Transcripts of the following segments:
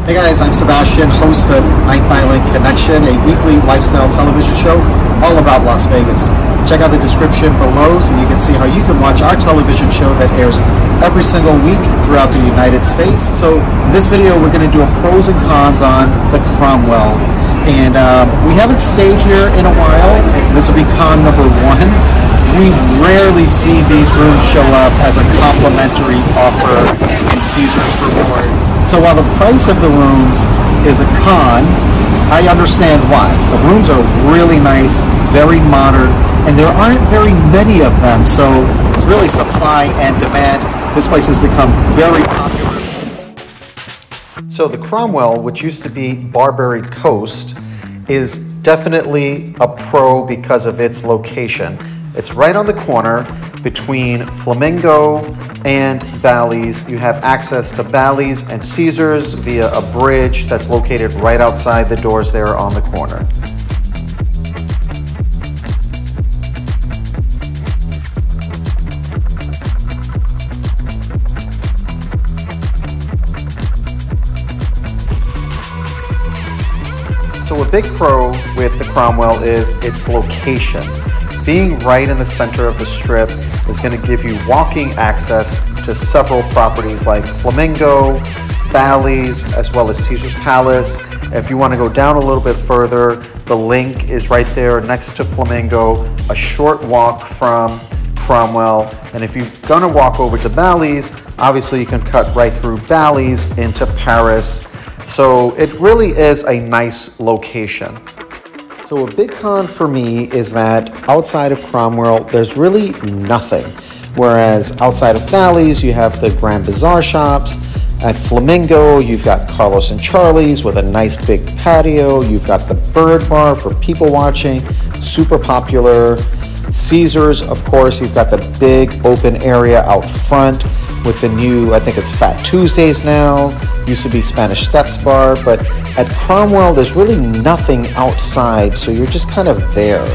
Hey guys, I'm Sebastian, host of Ninth Island Connection, a weekly lifestyle television show all about Las Vegas. Check out the description below so you can see how you can watch our television show that airs every single week throughout the United States. So in this video, we're going to do a pros and cons on the Cromwell. And we haven't stayed here in a while. This will be con number one. We rarely see these rooms show up as a complimentary offer in Caesars Report. So while the price of the rooms is a con, I understand why. The rooms are really nice, very modern, and there aren't very many of them, so it's really supply and demand. This place has become very popular. So the Cromwell, which used to be Barbary Coast, is definitely a pro because of its location. It's right on the corner between Flamingo and Bally's. You have access to Bally's and Caesars via a bridge that's located right outside the doors there on the corner. So a big pro with the Cromwell is its location. Being right in the center of the strip is going to give you walking access to several properties like Flamingo, Bally's, as well as Caesars Palace. If you want to go down a little bit further, the link is right there next to Flamingo, a short walk from Cromwell. And if you're going to walk over to Bally's, obviously you can cut right through Bally's into Paris. So it really is a nice location. So a big con for me is that outside of Cromwell, there's really nothing. Whereas outside of Bally's, you have the Grand Bazaar shops. At Flamingo, you've got Carlos and Charlie's with a nice big patio. You've got the Bird Bar for people watching, super popular. Caesars, of course, you've got the big open area out front with the new, I think it's Fat Tuesdays now. Used to be Spanish Steps Bar, but at Cromwell, there's really nothing outside, so you're just kind of there.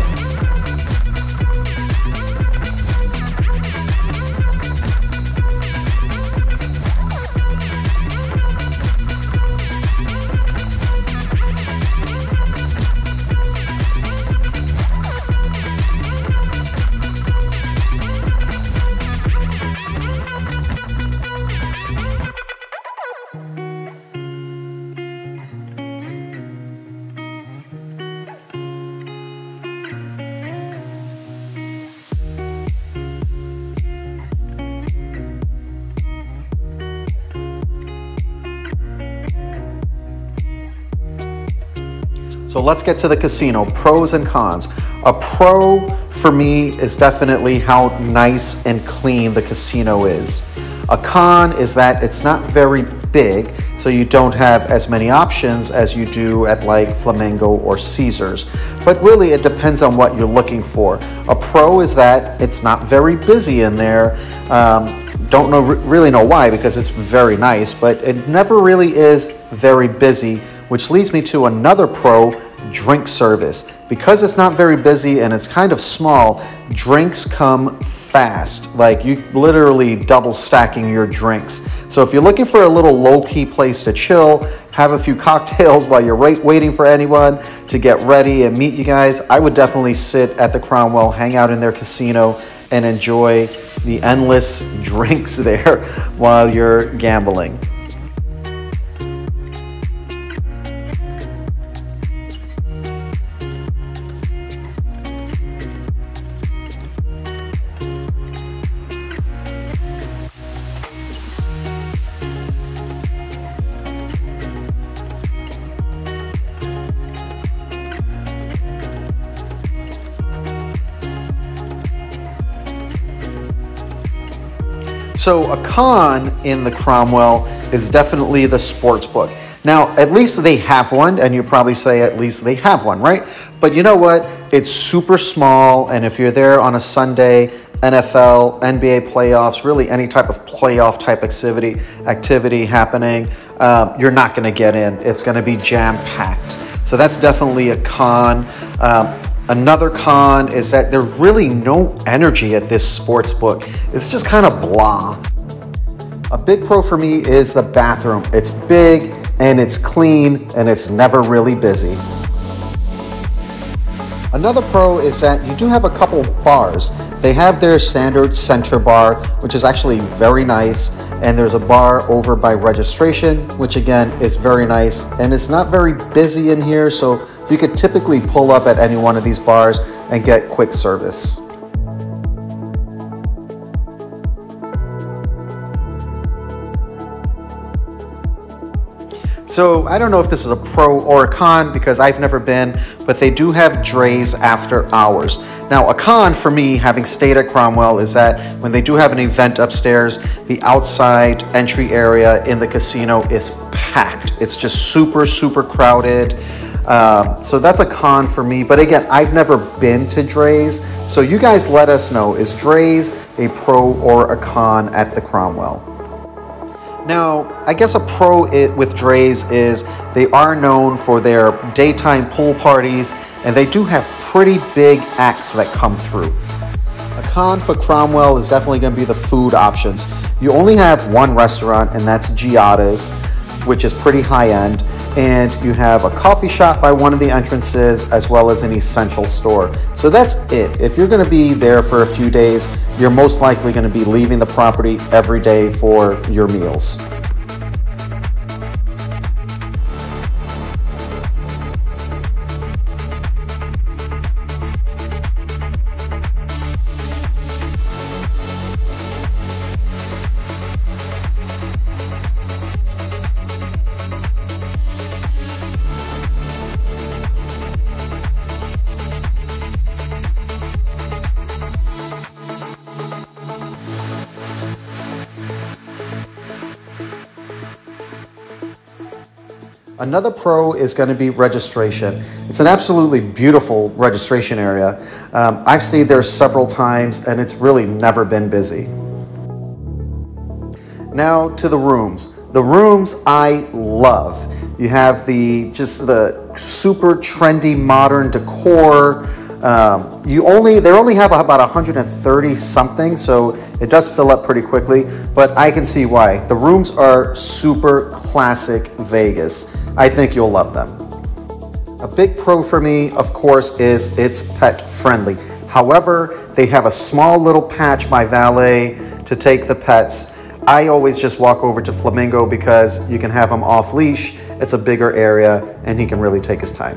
So let's get to the casino, pros and cons. A pro for me is definitely how nice and clean the casino is. A con is that it's not very big, so you don't have as many options as you do at like Flamingo or Caesars. But really it depends on what you're looking for. A pro is that it's not very busy in there. Don't really know why, because it's very nice, but it never really is very busy, which leads me to another pro, drink service. Because it's not very busy and it's kind of small, drinks come fast. Like you literally double stacking your drinks. So if you're looking for a little low-key place to chill, have a few cocktails while you're waiting for anyone to get ready and meet you guys, I would definitely sit at the Cromwell, hang out in their casino, and enjoy the endless drinks there while you're gambling. So a con in the Cromwell is definitely the sports book. Now, at least they have one, and you probably say at least they have one, right? But you know what? It's super small, and if you're there on a Sunday, NFL, NBA playoffs, really any type of playoff type activity happening, you're not going to get in. It's going to be jam-packed. So that's definitely a con. Another con is that there's really no energy at this sports book. It's just kind of blah. A big pro for me is the bathroom. It's big and it's clean and it's never really busy. Another pro is that you do have a couple bars. They have their standard center bar, which is actually very nice. And there's a bar over by registration, which again is very nice. And it's not very busy in here, so you could typically pull up at any one of these bars and get quick service. So I don't know if this is a pro or a con because I've never been, but they do have drays after hours. Now a con for me, having stayed at Cromwell, is that when they do have an event upstairs, the outside entry area in the casino is packed. It's just super, super crowded. So that's a con for me. But again, I've never been to drays. So you guys let us know, is drays a pro or a con at the Cromwell? Now, I guess a pro with drays is they are known for their daytime pool parties, and they do have pretty big acts that come through. A con for Cromwell is definitely going to be the food options. You only have one restaurant, and that's Giada's, which is pretty high-end, and you have a coffee shop by one of the entrances as well as an essential store. So that's it. If you're going to be there for a few days, you're most likely going to be leaving the property every day for your meals. Another pro is going to be registration. It's an absolutely beautiful registration area. I've stayed there several times and it's really never been busy. Now to the rooms. The rooms I love. You have the super trendy modern decor. They only have about 130 something, so it does fill up pretty quickly, but I can see why. The rooms are super classic Vegas. I think you'll love them. A big pro for me, of course, is it's pet friendly. However, they have a small little patch by valet to take the pets. I always just walk over to Flamingo because you can have him off leash. It's a bigger area and he can really take his time.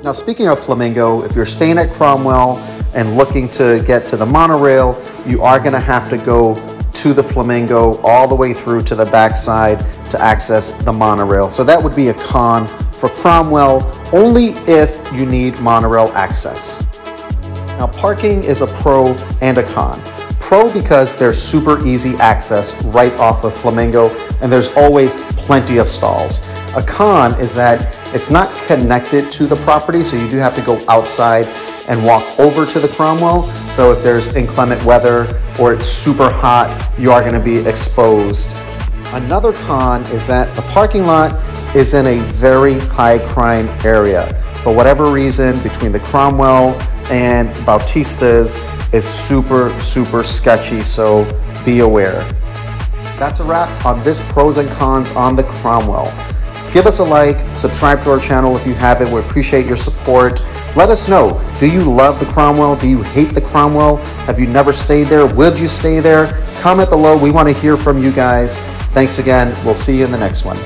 Now, speaking of Flamingo, if you're staying at Cromwell and looking to get to the monorail, you are going to have to go to the Flamingo all the way through to the backside to access the monorail. So that would be a con for Cromwell, only if you need monorail access. Now, parking is a pro and a con. Pro because there's super easy access right off of Flamingo and there's always plenty of stalls. A con is that it's not connected to the property, so you do have to go outside and walk over to the Cromwell. So if there's inclement weather or it's super hot, you are going to be exposed. Another con is that the parking lot is in a very high crime area. For whatever reason, between the Cromwell and Bautista's is super, super sketchy, so be aware. That's a wrap on this pros and cons on the Cromwell. Give us a like, subscribe to our channel if you haven't. We appreciate your support. Let us know, do you love the Cromwell? Do you hate the Cromwell? Have you never stayed there? Would you stay there? Comment below. We want to hear from you guys. Thanks again. We'll see you in the next one.